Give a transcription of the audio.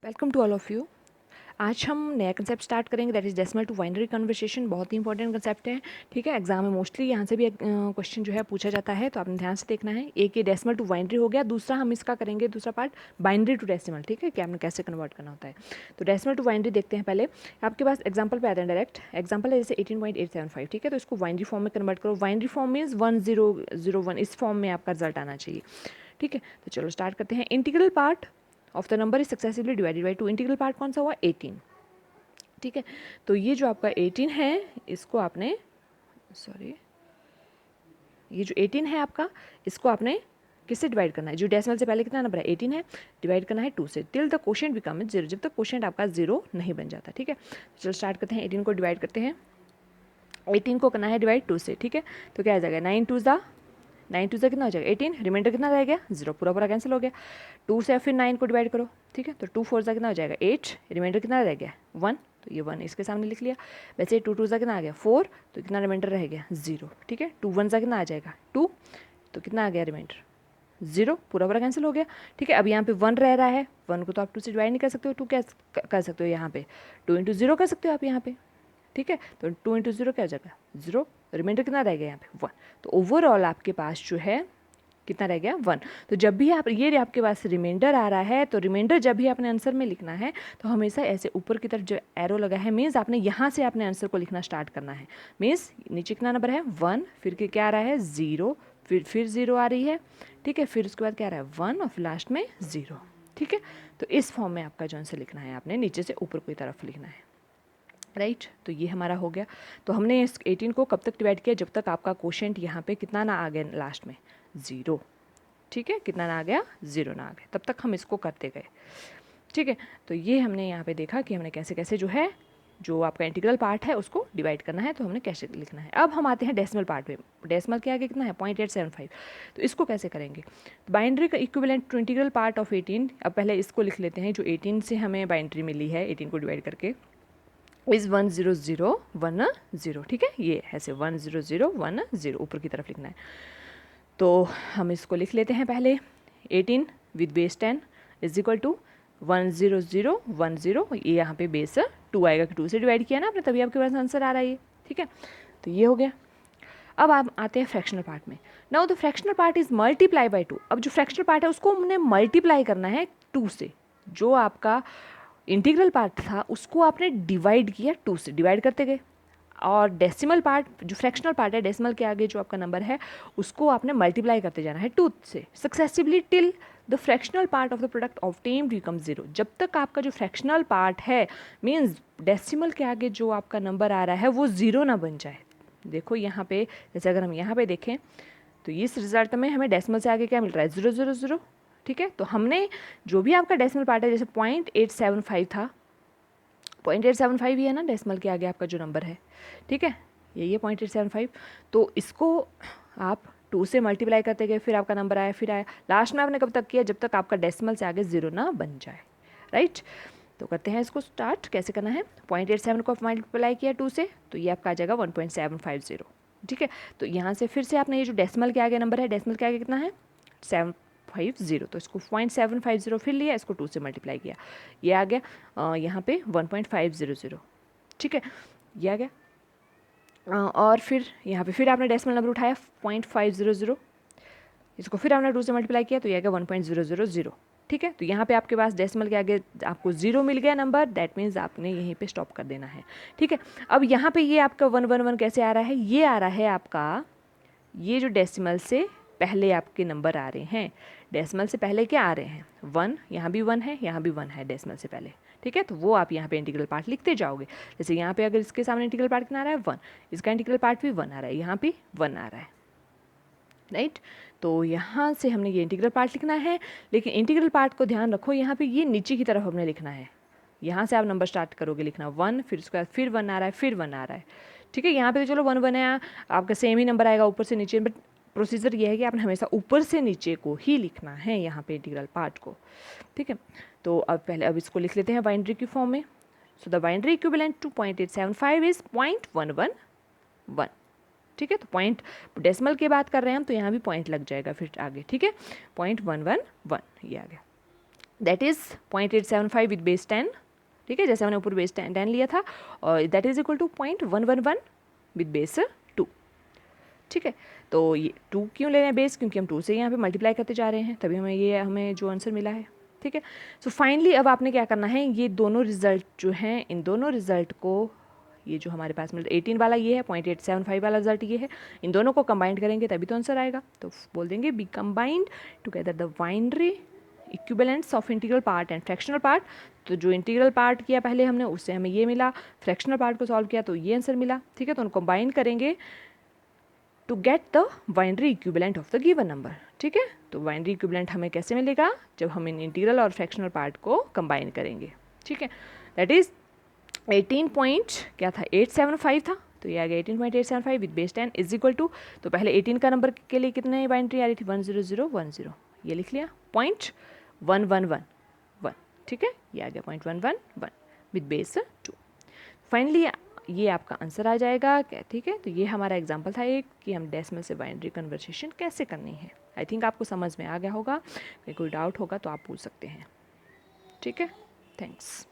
Welcome to all of you. आज हम नया कंसेप्ट स्टार्ट करेंगे, that is decimal to binary conversation. बहुत ही इंपॉर्टेंट कंसेप्ट है, ठीक है। एग्जाम में मोस्टली यहाँ से भी क्वेश्चन जो है पूछा जाता है, तो आपने ध्यान से देखना है। एक ये डेसिमल टू बाइनरी हो गया, दूसरा हम इसका करेंगे दूसरा पार्ट बाइनरी टू डेसिमल, ठीक है, कि आपने कैसे कन्वर्ट करना होता है। तो डेसिमल टू बाइनरी देखते हैं पहले। आपके पास एग्जाम्पल पे आते हैं डायरेक्ट। एग्जाम्पल है जैसे 18.875, ठीक है। तो इसको बाइनरी फॉर्म में कन्वर्ट करो। बाइनरी फॉर्म मीन्स 1001, इस फॉर्म में आपका रिजल्ट आना चाहिए, ठीक है। तो चलो स्टार्ट करते हैं। Integral part of the number is successively divided by 2। Integral part कौन सा हुआ? 18, ठीक है। तो ये जो आपका 18 है, इसको आपने ये जो 18 है आपका, इसको आपने किससे डिवाइड करना है? जो डेसिमल से पहले कितना नंबर है? 18 है, डिवाइड करना है 2 से, टिल द क्वोशिएंट बिकम 0, जब तक क्वोशिएंट आपका 0 नहीं बन जाता, ठीक है। चलो स्टार्ट करते हैं। 18 को डिवाइड करते हैं। 18 को करना है डिवाइड 2 से, ठीक है। तो क्या आ जाएगा? 9 2 ज़ा कितना हो जाएगा? 18। रिमाइंडर कितना रह गया? 0, पूरा पूरा कैंसिल हो गया। 2 से फिर 9 को डिवाइड करो, ठीक है। तो 2 4 ज़ा कितना हो जाएगा? 8। रिमाइंडर कितना रह गया? 1, तो ये 1 इसके सामने लिख लिया। वैसे 2 2 ज़ा कितना आ गया? 4, तो कितना रिमाइंडर रह गया? 0, ठीक है। 2 1 ज़ा कितना आ जाएगा? 2, तो कितना आ गया रिमाइंडर? 0, पूरा पूरा कैंसिल हो गया, ठीक है। अब यहाँ पे 1 रह रहा है, 1 को तो आप 2 से डिवाइड नहीं कर सकते हो। 2 क्या कर सकते हो यहाँ पे? 2 इंटू 0 कर सकते हो आप यहाँ पे, ठीक है। तो 2 इंटू 0 क्या हो जाएगा? 0। रिमाइंडर कितना रह गया यहाँ पे? 1। तो ओवरऑल आपके पास जो है कितना रह गया? 1। तो जब भी आप ये आपके पास रिमाइंडर आ रहा है, तो रिमाइंडर जब भी आपने आंसर में लिखना है, तो हमेशा ऐसे ऊपर की तरफ जो एरो लगा है, मीन्स आपने यहाँ से अपने आंसर को लिखना स्टार्ट करना है। मीन्स नीचे कितना नंबर है? 1, फिर के क्या आ रहा है? 0, फिर 0 आ रही है, ठीक है। फिर उसके बाद क्या आ रहा है? 1, और फिर लास्ट में 0, ठीक है। तो इस फॉर्म में आपका जो आंसर लिखना है, आपने नीचे से ऊपर की तरफ लिखना है, राइट। तो ये हमारा हो गया। तो हमने इस 18 को कब तक डिवाइड किया? जब तक आपका क्वोशिएंट यहाँ पे कितना ना आ गया लास्ट में? 0, ठीक है। कितना ना आ गया? 0 ना आ गया, तब तक हम इसको करते गए, ठीक है। तो ये हमने यहाँ पे देखा कि हमने कैसे कैसे जो है, जो आपका इंटीग्रल पार्ट है उसको डिवाइड करना है, तो हमने कैसे लिखना है। अब हम आते हैं डेसिमल पार्ट में। डेसिमल के आगे कितना है? 0.875। तो इसको कैसे करेंगे? बाइनरी का equivalent to integral part of 18। अब पहले इसको लिख लेते हैं, जो 18 से हमें बाइनरी मिली है, 18 को डिवाइड करके, इज़ 10010, ठीक है। ये ऐसे 10010 ऊपर की तरफ लिखना है। तो हम इसको लिख लेते हैं पहले। 18 with base 10 is equal to 10010। ये यहाँ पे बेस 2 आएगा, कि 2 से डिवाइड किया ना आपने, तभी आपके पास आंसर आ रहा है ये, ठीक है। तो ये हो गया। अब आप आते हैं फ्रैक्शनल पार्ट में। Now the fractional part is multiply by 2। अब जो फ्रैक्शनल पार्ट है उसको हमने मल्टीप्लाई करना है 2 से। जो आपका इंटीग्रल पार्ट था उसको आपने डिवाइड किया 2 से, डिवाइड करते गए। और डेसिमल पार्ट, जो फ्रैक्शनल पार्ट है, डेसिमल के आगे जो आपका नंबर है, उसको आपने मल्टीप्लाई करते जाना है 2 से successively, till the fractional part of the product obtained become 0। जब तक आपका जो फ्रैक्शनल पार्ट है, मीन्स डेसिमल के आगे जो आपका नंबर आ रहा है, वो 0 ना बन जाए। देखो यहाँ पे, जैसे अगर हम यहाँ पे देखें, तो इस रिजल्ट में हमें डेसिमल से आगे क्या मिल रहा है? 000, ठीक है। तो हमने जो भी आपका डेसिमल पार्ट है, जैसे 0.875 था, 0.875 ही है ना डेसिमल के आगे आपका जो नंबर है, ठीक है, यही है 0.875। तो इसको आप 2 से मल्टीप्लाई करते गए, फिर आपका नंबर आया, फिर आया, लास्ट में आपने कब तक किया? जब तक आपका डेसिमल से आगे 0 ना बन जाए, राइट। तो करते हैं इसको स्टार्ट। कैसे करना है? 0.87 को मल्टीप्लाई किया 2 से, तो ये आपका आ जाएगा 1.750, ठीक है। तो यहाँ से फिर से आपने ये जो डेसिमल के आगे नंबर है, डेसिमल के आगे कितना है? 750, तो इसको 0.750 फिर लिया, इसको 2 से मल्टीप्लाई किया, ये आ गया यहाँ पे 1.500, ठीक है, ये आ गया। और फिर यहाँ पे फिर आपने डेसिमल नंबर उठाया 0.500, इसको फिर आपने 2 से मल्टीप्लाई किया, तो ये आ गया 1.000, ठीक है। तो यहाँ पे आपके पास डेसिमल के आगे आपको 0 मिल गया नंबर, दैट मीन्स आपने यहीं पे स्टॉप कर देना है, ठीक है। अब यहाँ पे ये आपका 111 कैसे आ रहा है? ये आ रहा है आपका, ये जो डेसिमल से पहले आपके नंबर आ रहे हैं, डेसिमल से पहले क्या आ रहे हैं? 1, यहाँ भी 1 है, यहाँ भी 1 है डेसिमल से पहले, ठीक है। तो वो आप यहाँ पे इंटीग्रल पार्ट लिखते जाओगे। जैसे यहाँ पे अगर इसके सामने इंटीग्रल पार्ट कितना आ रहा है? 1, इसका इंटीग्रल पार्ट भी 1 आ रहा है, यहाँ भी 1 आ रहा है, राइट। तो यहाँ से हमने ये इंटीग्रल पार्ट लिखना है, लेकिन इंटीग्रल पार्ट को ध्यान रखो, यहाँ पे ये नीचे की तरफ हमने लिखना है। यहाँ से आप नंबर स्टार्ट करोगे लिखना 1, फिर उसके बाद फिर 1 आ रहा है, फिर 1 आ रहा है, ठीक है। यहाँ पे तो चलो 1 बनाया, आपका सेम ही नंबर आएगा ऊपर से नीचे, बट प्रोसीजर ये है कि आपने हमेशा ऊपर से नीचे को ही लिखना है यहाँ पे इंटीग्रल पार्ट को, ठीक है। तो अब इसको लिख लेते हैं बाइनरी की फॉर्म में। So the binary equivalent to 0.875 is 0.111, ठीक है। तो पॉइंट डेसिमल की बात कर रहे हैं हम, तो यहाँ भी पॉइंट लग जाएगा फिर आगे, ठीक है। 0.111 ये आ गया। दैट इज़ 0.875 विद बेस 10, ठीक है, जैसे हमने ऊपर बेस 10 लिया था, और that is equal to 0.111 with base 2, ठीक है। तो ये 2 क्यों ले रहे हैं बेस, क्योंकि हम 2 से यहाँ पे मल्टीप्लाई करते जा रहे हैं, तभी हमें जो आंसर मिला है, ठीक है। सो फाइनली अब आपने क्या करना है, ये दोनों रिजल्ट जो हैं, इन दोनों रिजल्ट को, ये जो हमारे पास मिलता 18 वाला ये है, 0.875 वाला रिजल्ट ये है, इन दोनों को कंबाइंड करेंगे तभी तो आंसर आएगा। तो बोल देंगे B combined together the binary equivalents of integral part and fractional part. तो जो इंटीग्रल पार्ट किया पहले हमने, उससे हमें ये मिला, फ्रैक्शनल पार्ट को सॉल्व किया तो ये आंसर मिला, ठीक है। तो उनको कंबाइन करेंगे to get the binary equivalent of the given number, ठीक है। तो बाइनरी इक्विवेलेंट हमें कैसे मिलेगा, जब हम इन इंटीग्रल और फ्रैक्शनल पार्ट को कंबाइन करेंगे, ठीक है। दैट इज 18 पॉइंट क्या था 875 था, तो ये आ गया 18.875 with base 10 is equal to, तो पहले 18 का नंबर के लिए कितने बाइनरी आ रही थी 10010, ये लिख लिया 0.1111, ठीक है, ये आ गया 0.111 विद बेस 2। फाइनली ये आपका आंसर आ जाएगा क्या, ठीक है। तो ये हमारा एग्जांपल था एक कि हम डेसिमल से बाइनरी कन्वर्सेशन कैसे करनी है। आई थिंक आपको समझ में आ गया होगा, कोई डाउट होगा तो आप पूछ सकते हैं, ठीक है। थैंक्स।